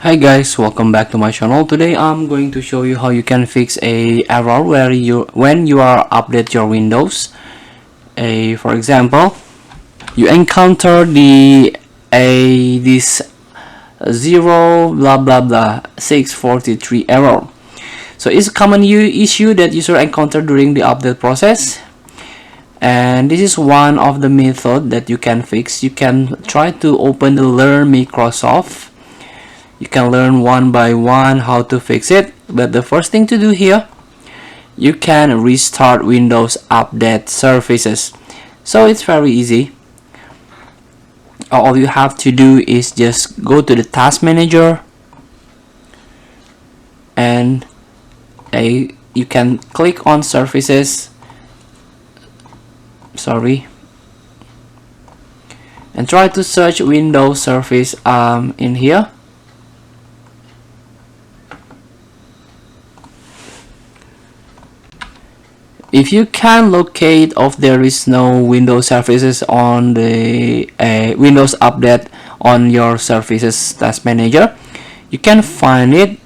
Hi guys, welcome back to my channel. Today I'm going to show you how you can fix a error when you are update your Windows. For example, you encounter this 0 blah blah blah 643 error. So it's a common issue that user encounter during the update process, and this is one of the method that you can fix. You can try to open the Learn Microsoft. You can learn one by one how to fix it, but the first thing to do here, you can restart Windows Update Services. So it's very easy. All you have to do is just go to the Task Manager, and you can click on Services. And try to search Windows Service in here. If you can locate if there is no Windows Services on the Windows Update on your Services Task Manager, you can find it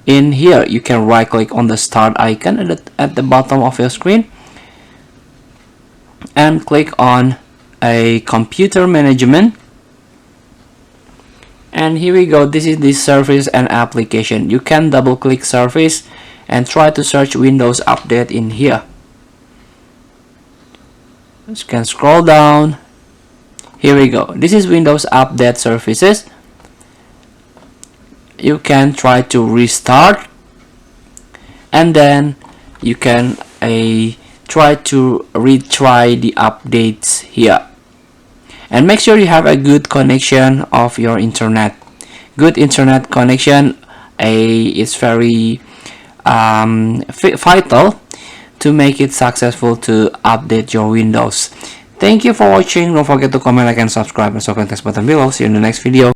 in here. You can right click on the start icon at the bottom of your screen and click on a computer management, and here we go. This is the service and application. You can double click service and try to search Windows Update in here. You can scroll down. Here we go. This is Windows Update Services. You can try to restart, and then you can try to retry the updates here. And make sure you have a good connection of your internet. Good internet connection is very vital to make it successful to update your Windows. Thank you for watching. Don't forget to comment, like, and subscribe, and so contact button below. See you in the next video.